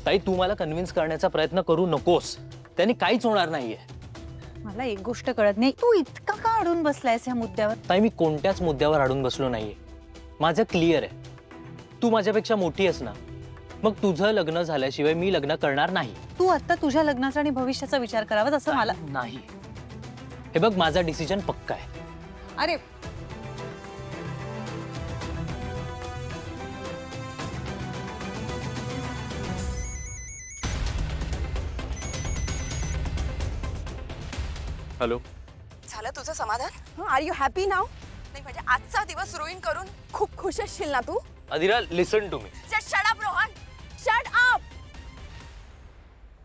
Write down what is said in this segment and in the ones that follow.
ताई तू मला कन्व्हिन्स करण्याचा प्रयत्न करू नकोस, त्यांनी काहीच होणार नाहीये. मला एक गोष्ट कळत नाही, तू इतका का अडून बसलायस ह्या मुद्द्यावर? ताई मी कोणत्याच मुद्द्यावर अडून बसलो नाहीये. माझं क्लिअर आहे. तू माझ्यापेक्षा मोठी आहेस ना, मग तुझं लग्न झाल्याशिवाय मी लग्न करणार नाही. तू आता तुझ्या लग्नाचा आणि भविष्याचा विचार करावा असं मला नाही. हे बघ माझा डिसिजन पक्का आहे. अरे हॅलो. झालं तुझं समाधान? आर यू हॅपी नाव? नाही म्हणजे आजचा दिवस रुईन करून खूप खुश असशील ना तू? Adhira listen to me. Just shut up Rohan, shut up.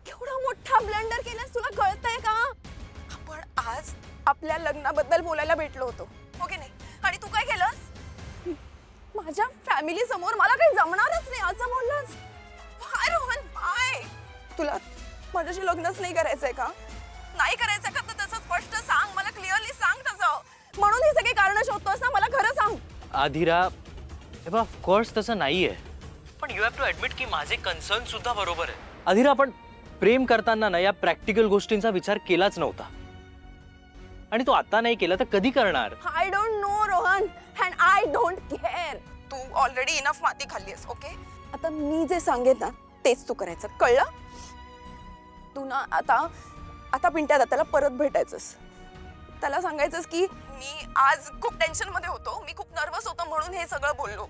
केवढा मोठा ब्लंडर केलास तुला कळतंय का? आपण आज आपल्या लग्नाबद्दल बोलायला भेटलो होतो, हो की नाही? आणि तू काय केलंस? माझ्या फॅमिली समोर मला काही जमणारच नाही असं बोललास. काय रोहन काय? तुला माझ्याशी लग्नच नाही करायचंय का? नाही करायचं का? तर तसं स्पष्ट सांग, मला क्लिअरली सांग तसं. म्हणून ही सगळी कारण शोधतोस ना, मला खरं सांग. अधीरा हे बघ ऑफकोर्स तसं नाहीये, पण यू हॅव टू ऍडमिट की माझे कन्सर्न सुद्धा बरोबर आहे. अधीरा आपण प्रेम करताना ना या प्रॅक्टिकल गोष्टींचा विचार केलाच नव्हता, आणि तो आता नाही केला तर कधी करणार? I don't know Rohan, and I don't care. तू ऑलरेडी इनफ माती खाल्लीस, ओके? आता मी जे सांगेन ना तेच तू करायचं, कळलं? तू ना आता पिंट्या दादाला परत भेटायचंस. त्याला सांगायचंस की मी आज खूप टेन्शन मध्ये होतो, मी खूप नर्वस होतो म्हणून हे सगळं बोललो,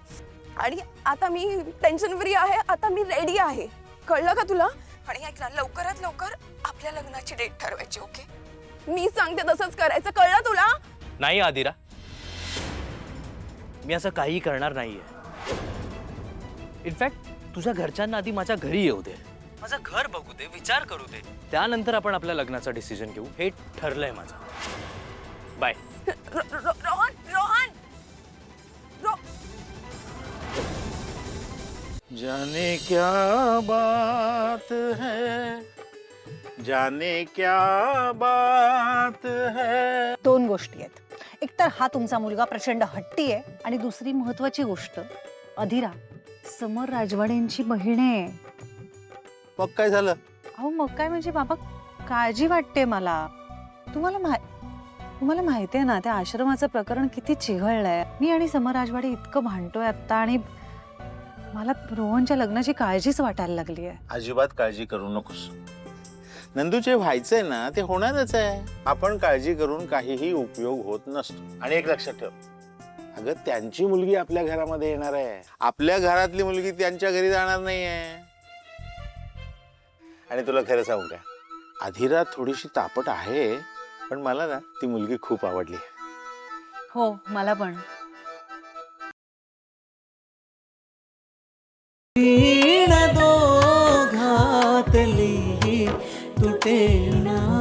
आणि आता मी टेन्शन फ्री आहे, आता मी रेडी आहे. कळलं का तुला? आणि ऐक ना, लवकरात लवकर आपल्या लग्नाची डेट ठरवायची, ओके? मी सांगते तसंच करायचं, कळलं तुला? नाही अधीरा, मी असं काही करणार नाहीये. इनफॅक्ट तुझ्या घरच्यांना आधी माझ्या घरी येऊ दे, माझं घर बघू दे, विचार करू दे, त्यानंतर आपण आपल्या लग्नाचा डिसिजन घेऊ. हे ठरलंय माझं. बाय. रोहन रोहन जाने क्या बात है, जाने क्या बात है. दोन गोष्टी आहेत. एकतर हा तुमचा मुलगा प्रचंड हट्टी आहे, आणि दुसरी महत्वाची गोष्ट, अधीरा समर राजवाडेंची बहीण आहे. मग काय झालं? अहो मग काय म्हणजे बाबा, काळजी वाटते मला. तुम्हाला माहिती आहे ना त्या आश्रमाचं प्रकरण किती चिघळलंय. मी आणि समर राजवाडे इतकं भांडतोय आता, आणि मला रोहनच्या लग्नाची काळजीच वाटायला लागली आहे. अजिबात काळजी करू नकोस. नंदूचे व्हायचंय ना ते होणारच आहे. आपण काळजी करून काहीही उपयोग होत नसतो. आणि एक लक्षात ठेव, अगं त्यांची मुलगी आपल्या घरामध्ये येणार आहे, आपल्या घरातली मुलगी त्यांच्या घरी जाणार नाहीये. आणि तुला खरं सांगू का, अधीरा थोडीशी तापट आहे, पण मला ना ती मुलगी खूप आवडली. हो मला पण. दो घातली तुटे ना